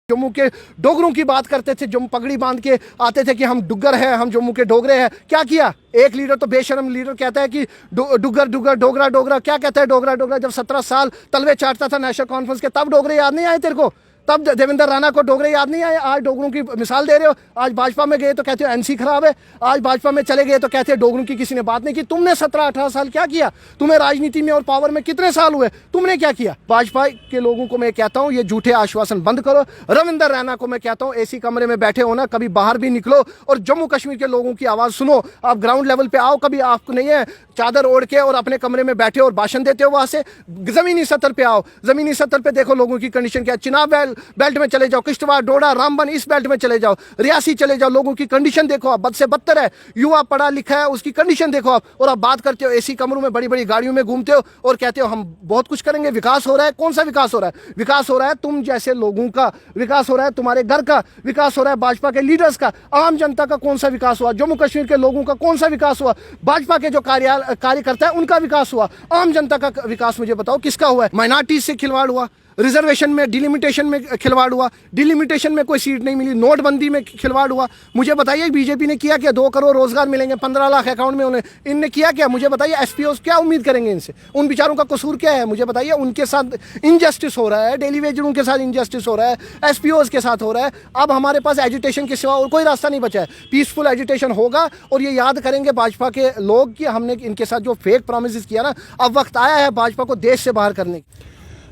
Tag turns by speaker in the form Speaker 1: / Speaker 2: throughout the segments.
Speaker 1: जम्मू के डोगरों की बात करते थे, जम्मू पगड़ी बांध के आते थे कि हम डुग्गर हैं, हम जम्मू के डोगरे हैं। क्या किया? एक लीडर तो बेशरम लीडर कहता है कि डुग्गर डुग्गर डोगरा डोगरा। क्या कहता है डोगरा डोगरा? जब 17 साल तलवे चाटता था नेशनल कॉन्फ्रेंस के, तब डोगरे याद नहीं आए तेरे को? तब देवेंद्र राणा को डोगरे याद नहीं आए? आज डोगरों की मिसाल दे रहे हो। आज भाजपा में गए तो कहते हो एनसी खराब है, आज भाजपा में चले गए तो कहते हैं डोगरों की किसी ने बात नहीं की। तुमने 17-18 साल क्या किया? तुम्हें राजनीति में और पावर में कितने साल हुए? तुमने क्या किया? भाजपा के लोगों को मैं कहता हूं, ये झूठे आश्वासन बंद करो। रविंद्र रैना को मैं कहता हूं, एसी कमरे में बैठे हो ना, कभी बाहर भी निकलो और जम्मू कश्मीर के लोगों की आवाज सुनो। आप ग्राउंड लेवल पे आओ। कभी आपको नहीं है चादर ओढ़ के और अपने कमरे में बैठे और भाषण देते हो, वहां से जमीनी सतह पे आओ। जमीनी सतह पे देखो लोगों की कंडीशन क्या है। चिनाब बेल्ट में चले जाओ, किश्तवाड़, डोडा, रामबन, इस बेल्ट में चले जाओ, रियासी चले जाओ, लोगों की कंडीशन देखो आप, बद से बदतर है। युवा पढ़ा लिखा है, उसकी कंडीशन देखो आप। और आप बात करते हो एसी कमरों में, बड़ी बड़ी गाड़ियों में घूमते हो और कहते हो हम बहुत कुछ करेंगे, विकास हो रहा है। कौन सा विकास हो रहा है? विकास हो रहा है तुम जैसे लोगों का, विकास हो रहा है तुम्हारे घर का, विकास हो रहा है भाजपा के लीडर्स का। आम जनता का कौन सा विकास हुआ? जम्मू कश्मीर के लोगों का कौन सा विकास हुआ? भाजपा के जो कार्यकर्ता है उनका विकास हुआ। आम जनता का विकास मुझे बताओ किसका हुआ है? माइनॉरिटीज से खिलवाड़ हुआ, रिजर्वेशन में, डिलिमिटेशन में खिलवाड़ हुआ, डिलिमिटेशन में कोई सीट नहीं मिली, नोटबंदी में खिलवाड़ हुआ। मुझे बताइए बीजेपी ने किया क्या? 2 करोड़ रोजगार मिलेंगे, 15 लाख अकाउंट में उन्हें, इनने किया क्या? मुझे बताइए एसपीओ क्या उम्मीद करेंगे इनसे? उन बेचारों का कसूर क्या है? मुझे बताइए। उनके साथ इनजस्टिस हो रहा है, डेली वेजरों के साथ इनजस्टिस हो रहा है, एसपीओ के साथ हो रहा है। अब हमारे पास एजुटेशन के सिवा और कोई रास्ता नहीं बचा है। पीसफुल एजुटेशन होगा और ये याद करेंगे भाजपा के लोग कि हमने इनके साथ जो फेक प्रोमिस किया ना, अब वक्त आया है भाजपा को देश से बाहर करने की।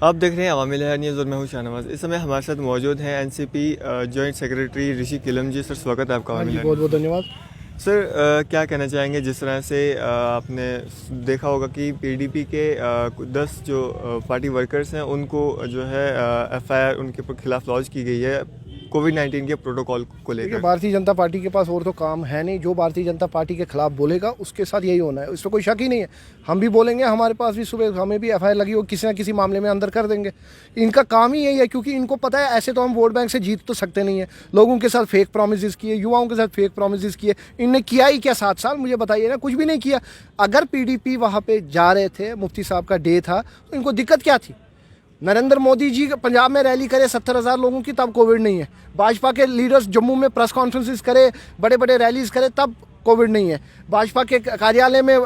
Speaker 2: आप देख रहे हैं अवामी लहर न्यूज़ और मैं हूं शाहनवाज। इस समय हमारे साथ मौजूद हैं एनसीपी जॉइंट सेक्रेटरी ऋषि किलम जी। सर स्वागत है आपका अवामी लहर।
Speaker 1: बहुत बहुत धन्यवाद
Speaker 2: सर। क्या कहना चाहेंगे, जिस तरह से आपने देखा होगा कि पीडीपी के 10 जो पार्टी वर्कर्स हैं उनको जो है एफआईआर उनके खिलाफ लॉन्च की गई है कोविड-19 के प्रोटोकॉल को लेकर।
Speaker 1: भारतीय जनता पार्टी के पास और तो काम है नहीं। जो भारतीय जनता पार्टी के खिलाफ बोलेगा उसके साथ यही होना है, इसमें कोई शक ही नहीं है। हम भी बोलेंगे, हमारे पास भी सुबह हमें भी एफआईआर लगी हो, किसी ना किसी मामले में अंदर कर देंगे। इनका काम ही यही है, क्योंकि इनको पता है ऐसे तो हम वोट बैंक से जीत तो सकते नहीं है। लोगों के साथ फेक प्रोमिस किए, युवाओं के साथ फेक प्रोमिस किए। इनने किया ही क्या 7 साल? मुझे बताइए ना, कुछ भी नहीं किया। अगर पीडीपी वहाँ पे जा रहे थे, मुफ्ती साहब का डे था, तो इनको दिक्कत क्या थी? नरेंद्र मोदी जी पंजाब में रैली करे 70,000 लोगों की, तब कोविड नहीं है। भाजपा के लीडर्स जम्मू में प्रेस कॉन्फ्रेंसेस करे, बड़े बड़े रैलीज करे, तब कोविड नहीं है। भाजपा के कार्यालय में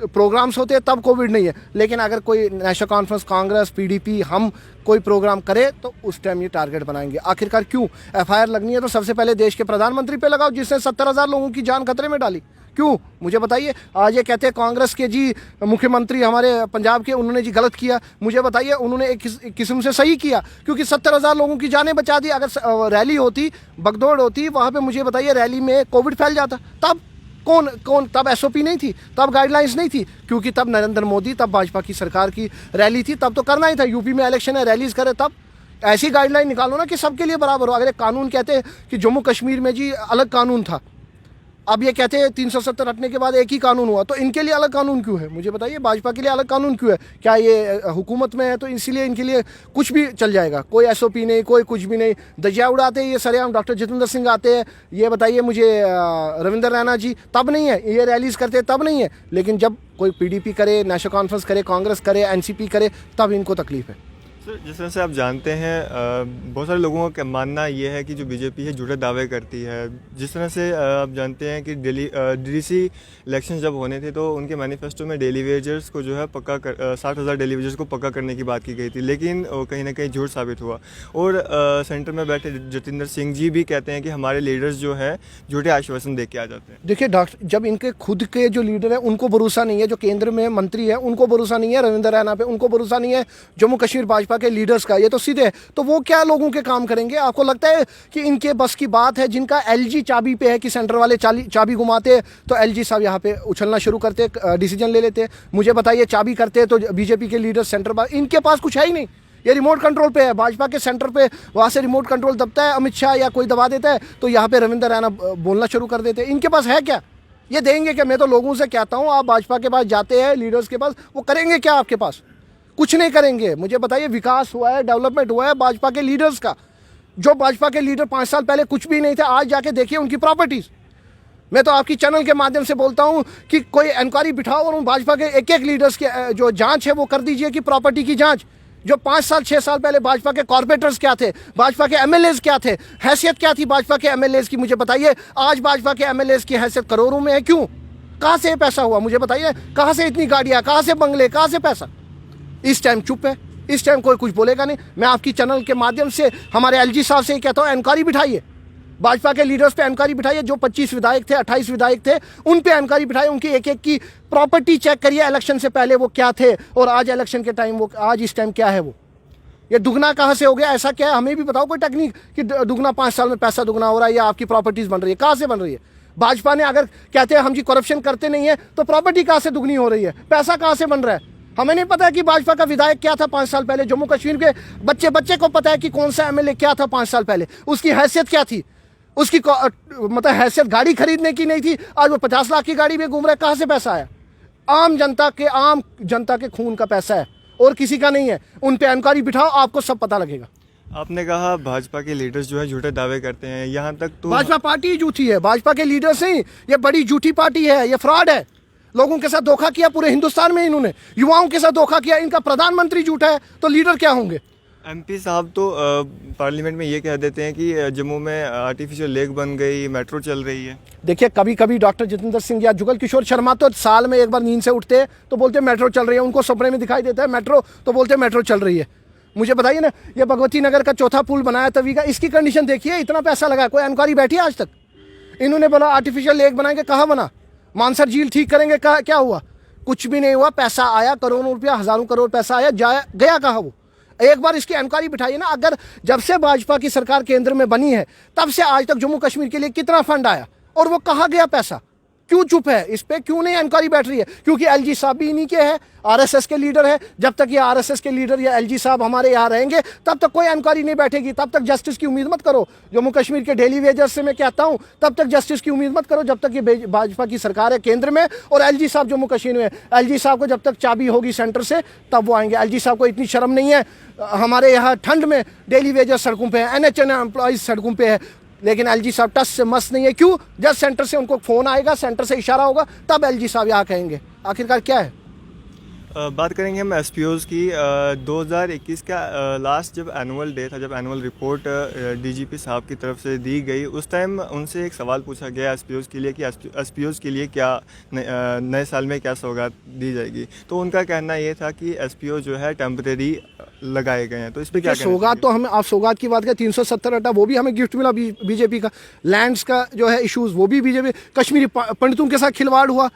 Speaker 1: प्रोग्राम्स होते हैं, तब कोविड नहीं है। लेकिन अगर कोई नेशनल कॉन्फ्रेंस, कांग्रेस, पीडीपी, हम कोई प्रोग्राम करे तो उस टाइम ये टारगेट बनाएंगे। आखिरकार क्यों? एफआईआर लगनी है तो सबसे पहले देश के प्रधानमंत्री पे लगाओ, जिसने 70,000 लोगों की जान खतरे में डाली। क्यों? मुझे बताइए। आज ये कहते हैं कांग्रेस के जी मुख्यमंत्री हमारे पंजाब के, उन्होंने जी गलत किया। मुझे बताइए, उन्होंने एक किस्म से सही किया, क्योंकि 70,000 लोगों की जानें बचा दी। अगर रैली होती, भगदौड़ होती वहाँ पे, मुझे बताइए रैली में कोविड फैल जाता, तब कौन तब एसओपी नहीं थी, तब गाइडलाइंस नहीं थी, क्योंकि तब नरेंद्र मोदी, तब भाजपा की सरकार की रैली थी, तब तो करना ही था। यूपी में इलेक्शन है, रैलीज करे, तब ऐसी गाइडलाइन निकालो ना कि सबके लिए बराबर हो। अगर एक कानून कहते हैं कि जम्मू कश्मीर में जी अलग कानून था, अब ये कहते हैं 370 हटने के बाद एक ही कानून हुआ, तो इनके लिए अलग कानून क्यों है? मुझे बताइए, भाजपा के लिए अलग कानून क्यों है? क्या ये हुकूमत में है तो इसीलिए इनके लिए कुछ भी चल जाएगा? कोई एसओपी नहीं, कोई कुछ भी नहीं, दजिया उड़ाते हैं ये सरेआम। डॉक्टर जितेंद्र सिंह आते हैं, ये बताइए मुझे रविंद्र रैना जी, तब नहीं है। ये रैलीज करते हैं, तब नहीं है। लेकिन जब कोई पीडीपी करे, नेशनल कॉन्फ्रेंस करे, कांग्रेस करे, एनसीपी करे, तब इनको तकलीफ है।
Speaker 2: सर, जिस तरह से आप जानते हैं बहुत सारे लोगों का मानना ये है कि जो बीजेपी है झूठे दावे करती है। जिस तरह से आप जानते हैं कि डीडीसी इलेक्शन जब होने थे तो उनके मैनिफेस्टो में डेली वेजर्स को जो है 60,000 डेली वेजर्स को पक्का करने की बात की गई थी, लेकिन कहीं ना कहीं झूठ साबित हुआ। और सेंटर में बैठे जितेंद्र सिंह जी भी कहते हैं कि हमारे लीडर्स जो है झूठे आश्वासन दे के आ जाते हैं।
Speaker 1: देखिए डॉक्टर, जब इनके खुद के जो लीडर है उनको भरोसा नहीं है, जो केंद्र में मंत्री है उनको भरोसा नहीं है, रविंद्र रैना पे उनको भरोसा नहीं है, जम्मू कश्मीर भाजपा के लीडर्स का, ये तो सीधे है, तो वो क्या लोगों के काम करेंगे? आपको लगता है कि इनके बस की बात है? जिनका एलजी चाबी पे है कि सेंटर वाले चाबी घुमाते तो एलजी साहब यहाँ पे उछलना शुरू करते, डिसीजन ले लेते। मुझे बताइए, चाबी करते तो बीजेपी के लीडर सेंटर पर, इनके पास कुछ है ही नहीं। ये रिमोट कंट्रोल पे है, भाजपा के सेंटर पे, वहाँ से रिमोट कंट्रोल दबता है, अमित शाह या कोई दबा देता है तो यहाँ पे रविंद्र रैना बोलना शुरू कर देते हैं। इनके पास है क्या? ये देंगे क्या? मैं तो लोगों से कहता हूँ, आप भाजपा के पास जाते हैं, लीडर्स के पास, वो करेंगे क्या आपके पास? कुछ नहीं करेंगे। मुझे बताइए, विकास हुआ है, डेवलपमेंट हुआ है भाजपा के लीडर्स का। जो भाजपा के लीडर 5 साल पहले कुछ भी नहीं थे, आज जाके देखिए उनकी प्रॉपर्टीज। मैं तो आपकी चैनल के माध्यम से बोलता हूं कि कोई इंक्वायरी बिठाओ और उन भाजपा के एक एक लीडर्स के जो जांच है वो कर दीजिए कि प्रॉपर्टी की जांच जो 5 साल 6 साल पहले भाजपा के कॉर्पोरेटर्स क्या थे, भाजपा के एमएलएज क्या थे, हैसियत क्या थी भाजपा के एमएलएज की, मुझे बताइए। आज भाजपा के एमएलएज की हैसियत करोड़ों में है, क्यों? कहाँ से पैसा हुआ, मुझे बताइए। कहाँ से इतनी गाड़ियाँ, कहाँ से बंगले, कहाँ से पैसा? इस टाइम चुप है, इस टाइम कोई कुछ बोलेगा नहीं। मैं आपकी चैनल के माध्यम से हमारे एलजी साहब से ही कहता हूँ, इंक्वायरी बिठाइए, भाजपा के लीडर्स पे इंक्वायरी बिठाइए। जो 25 विधायक थे, 28 विधायक थे, उन पे इंक्वायरी बिठाइए। उनकी एक एक की प्रॉपर्टी चेक करिए, इलेक्शन से पहले वो क्या थे और आज इलेक्शन के टाइम वो, आज इस टाइम क्या है वो। ये दुगना कहाँ से हो गया, ऐसा क्या है? हमें भी बताओ कोई टेक्निक कि दुगना 5 साल में पैसा दुगना हो रहा है या आपकी प्रॉपर्टीज बन रही है, कहाँ से बन रही है? भाजपा ने अगर कहते हैं हम जी करप्शन करते नहीं है, तो प्रॉपर्टी कहाँ से दुगनी हो रही है, पैसा कहाँ से बन रहा है? हमें नहीं पता है कि भाजपा का विधायक क्या था 5 साल पहले। जम्मू कश्मीर के बच्चे बच्चे को पता है कि कौन सा एमएलए क्या था 5 साल पहले, उसकी हैसियत क्या थी, उसकी मतलब हैसियत गाड़ी खरीदने की नहीं थी, आज वो 50 लाख की गाड़ी में घूम रहा है। कहाँ से पैसा आया? आम जनता के खून का पैसा है और किसी का नहीं है। उन पे इंक्वायरी बिठाओ, आपको सब पता लगेगा।
Speaker 2: आपने कहा भाजपा के लीडर्स जो है झूठे दावे करते हैं, यहाँ तक तो
Speaker 1: भाजपा पार्टी ही झूठी है, भाजपा के लीडर्स नहीं, ये बड़ी झूठी पार्टी है, ये फ्रॉड है। लोगों के साथ धोखा किया, पूरे हिंदुस्तान में इन्होंने युवाओं के साथ धोखा किया। इनका प्रधानमंत्री झूठा है तो लीडर क्या होंगे?
Speaker 2: एमपी साहब तो पार्लियामेंट में ये कह देते हैं कि जम्मू में आर्टिफिशियल लेक बन गई, मेट्रो चल रही है।
Speaker 1: देखिए, कभी कभी डॉक्टर जितेंद्र सिंह या जुगल किशोर शर्मा तो साल में एक बार नींद से उठते हैं तो बोलते हैं मेट्रो चल रही है, उनको सपने में दिखाई देता है मेट्रो तो बोलते हैं मेट्रो चल रही है। मुझे बताइए ना, ये भगवती नगर का चौथा पुल बनाया तभी का, इसकी कंडीशन देखिए, इतना पैसा लगा, कोई इंक्वायरी बैठी है आज तक? इन्होंने बोला आर्टिफिशियल लेक बनाएंगे, कहाँ बना? मानसर झील ठीक करेंगे, क्या हुआ? कुछ भी नहीं हुआ। पैसा आया करोड़ों रुपया, हजारों करोड़ पैसा आया, गया कहाँ वो? एक बार इसकी इंक्वायरी बिठाइए ना। अगर जब से भाजपा की सरकार केंद्र में बनी है तब से आज तक जम्मू कश्मीर के लिए कितना फंड आया और वो कहाँ गया पैसा? क्यों चुप है? इस पे क्यों नहीं इंक्वायरी बैठ रही है? क्योंकि एलजी साहब भी इन्हीं के हैं, आरएसएस के लीडर है। जब तक ये आरएसएस के लीडर या एलजी साहब हमारे यहाँ रहेंगे तब तक कोई इंक्वायरी नहीं बैठेगी, तब तक जस्टिस की उम्मीद मत करो। जम्मू कश्मीर के डेली वेजर्स से मैं कहता हूँ, तब तक जस्टिस की उम्मीद मत करो जब तक ये भाजपा की सरकार है केंद्र में और एलजी साहब जम्मू कश्मीर में। एलजी साहब को जब तक चाबी होगी सेंटर से तब वो आएंगे। एलजी साहब को इतनी शर्म नहीं है। हमारे यहाँ ठंड में डेली वेजर्स सड़कों पर है, एनएचएन एम्प्लॉइज सड़कों पर है, लेकिन एलजी साहब टस से मस्त नहीं है। क्यों? जब सेंटर से उनको फोन आएगा, सेंटर से इशारा होगा, तब एलजी साहब यहाँ कहेंगे। आखिरकार क्या है?
Speaker 2: बात करेंगे हम एसपीओज़ की। 2021 का लास्ट जब एनुअल डे था, जब एनुअल रिपोर्ट डीजीपी साहब की तरफ से दी गई, उस टाइम उनसे एक सवाल पूछा गया एसपीओज़ के लिए कि एसपीओज़ के लिए क्या नए साल में क्या सौगात दी जाएगी। तो उनका कहना ये था कि एसपीओ जो है टेम्परेरी लगाए गए हैं। तो इस पर क्या
Speaker 1: सौगात? तो हमें, आप सौगात की बात करें, 370 अड्डा वो भी हमें गिफ्ट मिला बीजेपी का। लैंड्स का जो है इशूज़ वो भी बीजेपी। कश्मीरी पंडितों के साथ खिलवाड़ हुआ,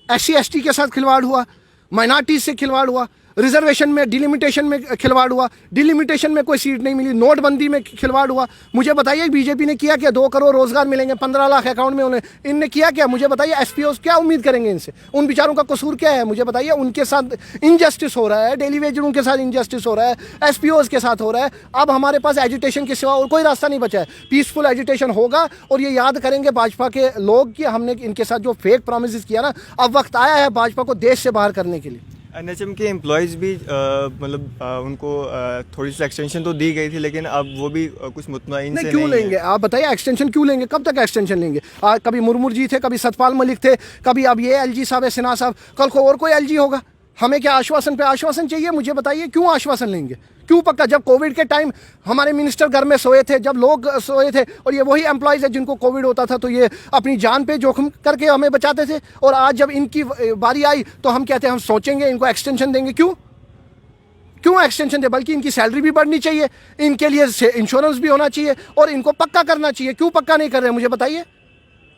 Speaker 1: SC ST के साथ खिलवाड़ हुआ, माइनॉरिटीज से खिलवाड़ हुआ, रिजर्वेशन में डिलिमिटेशन में खिलवाड़ हुआ, डिलिमिटेशन में कोई सीट नहीं मिली, नोटबंदी में खिलवाड़ हुआ। मुझे बताइए बीजेपी ने किया क्या? 2 करोड़ रोजगार मिलेंगे, 15 लाख अकाउंट में उन्हें, इनने किया क्या? मुझे बताइए एसपीओ क्या उम्मीद करेंगे इनसे? उन बेचारों का कसूर क्या है? मुझे बताइए। उनके साथ इनजस्टिस हो रहा है, डेली वेजरों के साथ इनजस्टिस हो रहा है, एसपीओ के साथ हो रहा है। अब हमारे पास एजुटेशन के सिवा और कोई रास्ता नहीं बचा है। पीसफुल एजुटेशन होगा और ये याद करेंगे भाजपा के लोग कि हमने इनके साथ जो फेक प्रोमिस किया ना, अब वक्त आया है भाजपा को देश से बाहर करने के लिए।
Speaker 2: एनएचएम के एम्प्लॉयज़ भी मतलब उनको थोड़ी सी एक्सटेंशन तो दी गई थी, लेकिन अब वो भी कुछ मुतमईन से
Speaker 1: क्यों लेंगे? आप बताइए, एक्सटेंशन क्यों लेंगे? कब तक एक्सटेंशन लेंगे? कभी मुर्मू जी थे, कभी सतपाल मलिक थे, कभी अब ये एलजी साहब है, सिन्हा साहब, कल को और कोई एलजी होगा। हमें क्या आश्वासन पे आश्वासन चाहिए? मुझे बताइए क्यों आश्वासन लेंगे? क्यों पक्का? जब कोविड के टाइम हमारे मिनिस्टर घर में सोए थे, जब लोग सोए थे, और ये वही एम्प्लॉयज़ है जिनको कोविड होता था तो ये अपनी जान पे जोखिम करके हमें बचाते थे, और आज जब इनकी बारी आई तो हम कहते हैं हम सोचेंगे, इनको एक्सटेंशन देंगे। क्यों एक्सटेंशन दे? बल्कि इनकी सैलरी भी बढ़नी चाहिए, इनके लिए इंश्योरेंस भी होना चाहिए और इनको पक्का करना चाहिए। क्यों पक्का नहीं कर रहे? मुझे बताइए।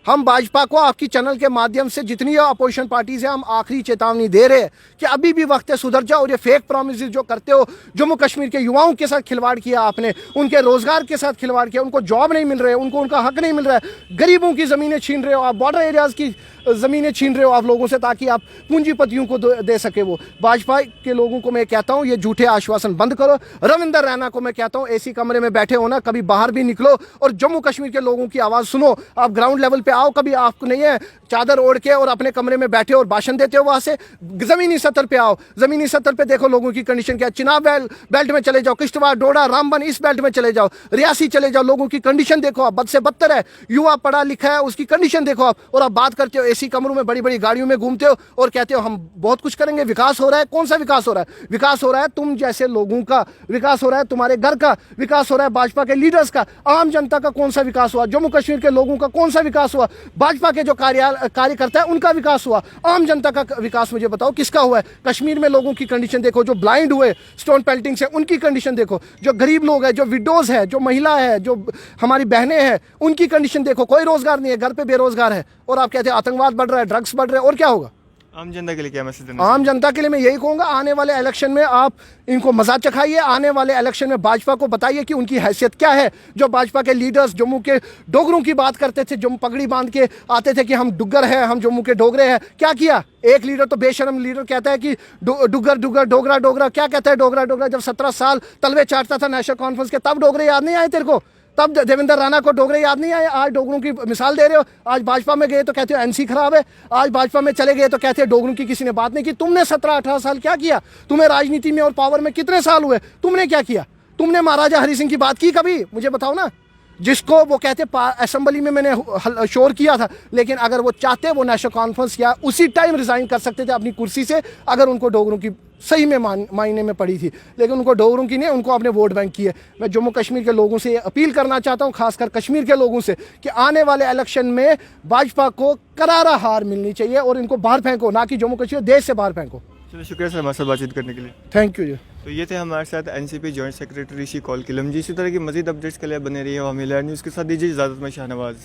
Speaker 1: हम भाजपा को आपकी चैनल के माध्यम से जितनी अपोजिशन पार्टीज हैं, हम आखिरी चेतावनी दे रहे हैं कि अभी भी वक्त है, सुधर जाओ। और ये फेक प्रॉमिस जो करते हो, जम्मू कश्मीर के युवाओं के साथ खिलवाड़ किया आपने, उनके रोजगार के साथ खिलवाड़ किया, उनको जॉब नहीं मिल रहे, उनका हक नहीं मिल रहा है, गरीबों की ज़मीनें छीन रहे हो आप, बॉर्डर एरियाज़ की ज़मीनें छीन रहे हो आप लोगों से ताकि आप पूंजीपतियों को दे सके। वो भाजपा के लोगों को मैं कहता हूँ ये झूठे आश्वासन बंद करो। रविंदर रैना को मैं कहता हूँ एसी कमरे में बैठे हो ना, कभी बाहर भी निकलो और जम्मू कश्मीर के लोगों की आवाज़ सुनो। आप ग्राउंड लेवल पे पे आओ, कभी आपको नहीं है चादर ओढ़ के और अपने कमरे में बैठे और भाषण देते हो। वहां से जमीनी सतह पे आओ, जमीनी सतह पे देखो लोगों की कंडीशन क्या है। चिनाब बेल्ट में चले जाओ, किश्तवाड़, डोडा, रामबन, इस बेल्ट में चले जाओ, रियासी चले जाओ, लोगों की कंडीशन देखो आप, बद से बदतर है। युवा पढ़ा लिखा है, उसकी कंडीशन देखो आप, और आप बात करते हो एसी कमरों में, बड़ी बड़ी गाड़ियों में घूमते हो और कहते हो हम बहुत कुछ करेंगे, विकास हो रहा है। कौन सा विकास हो रहा है? विकास हो रहा है तुम जैसे लोगों का, विकास हो रहा है तुम्हारे घर का, विकास हो रहा है भाजपा के लीडर्स का। आम जनता का कौन सा विकास हुआ? जम्मू कश्मीर के लोगों का कौन सा विकास हुआ? भाजपा के जो कार्यकर्ता है उनका विकास हुआ। आम जनता का विकास मुझे बताओ किसका हुआ है? कश्मीर में लोगों की कंडीशन देखो, जो ब्लाइंड हुए स्टोन पेल्टिंग से, उनकी कंडीशन देखो, जो गरीब लोग हैं, जो विडोज है, जो महिला है, जो हमारी बहनें हैं, उनकी कंडीशन देखो। कोई रोजगार नहीं है, घर पे बेरोजगार है, और आप कहते हैं आतंकवाद बढ़ रहा है, ड्रग्स बढ़ रहे हैं, और क्या होगा?
Speaker 2: आम जनता के लिए क्या मैसेज देना?
Speaker 1: आम जनता के लिए मैं यही कहूंगा, आने वाले इलेक्शन में आप इनको मजा चखाइए। आने वाले इलेक्शन में भाजपा को बताइए कि उनकी हैसियत क्या है। जो भाजपा के लीडर्स जम्मू के डोगरों की बात करते थे, जम्मू पगड़ी बांध के आते थे कि हम डुग्गर हैं, हम जम्मू के डोगरे हैं, क्या किया? एक लीडर तो बेशरम लीडर कहता है कि डुग्गर डुग्गर, डोगरा डोगरा। क्या कहता है डोगरा डोगरा? जब 17 साल तलवे चाटता था नेशनल कॉन्फ्रेंस के, तब डोगरे याद नहीं आए तेरे को? तब देवेंद्र राणा को डोगरे याद नहीं आए? आज डोगरों की मिसाल दे रहे हो। आज भाजपा में गए तो कहते हो एनसी खराब है, आज भाजपा में चले गए तो कहते हैं डोगरों की किसी ने बात नहीं की। तुमने 17-18 साल क्या किया? तुम्हें राजनीति में और पावर में कितने साल हुए? तुमने क्या किया? तुमने महाराजा हरि सिंह की बात की कभी? मुझे बताओ ना। जिसको वो कहते असेंबली में मैंने शोर किया था, लेकिन अगर वो चाहते वो नेशनल कॉन्फ्रेंस या उसी टाइम रिजाइन कर सकते थे अपनी कुर्सी से, अगर उनको डोगरों की सही में मायने में पड़ी थी। लेकिन उनको डोगरों की नहीं, उनको अपने वोट बैंक की है। मैं जम्मू कश्मीर के लोगों से अपील करना चाहता हूं, खासकर कश्मीर के लोगों से, कि आने वाले इलेक्शन में भाजपा को करारा हार मिलनी चाहिए और इनको बाहर फेंको, ना कि जम्मू कश्मीर देश से बाहर फेंको।
Speaker 2: चलिए, शुक्रिया सर हमारे साथ बातचीत करने के लिए।
Speaker 1: थैंक यू जी।
Speaker 2: तो ये थे हमारे साथ एनसीपी जॉइंट सेक्रेटरी ऋषि कौल किलम जी। इसी तरह की मजीद अपडेट्स के लिए बने रहिए हमें न्यूज़ के साथ। दीजिए इजाज़त में शाहनवाज।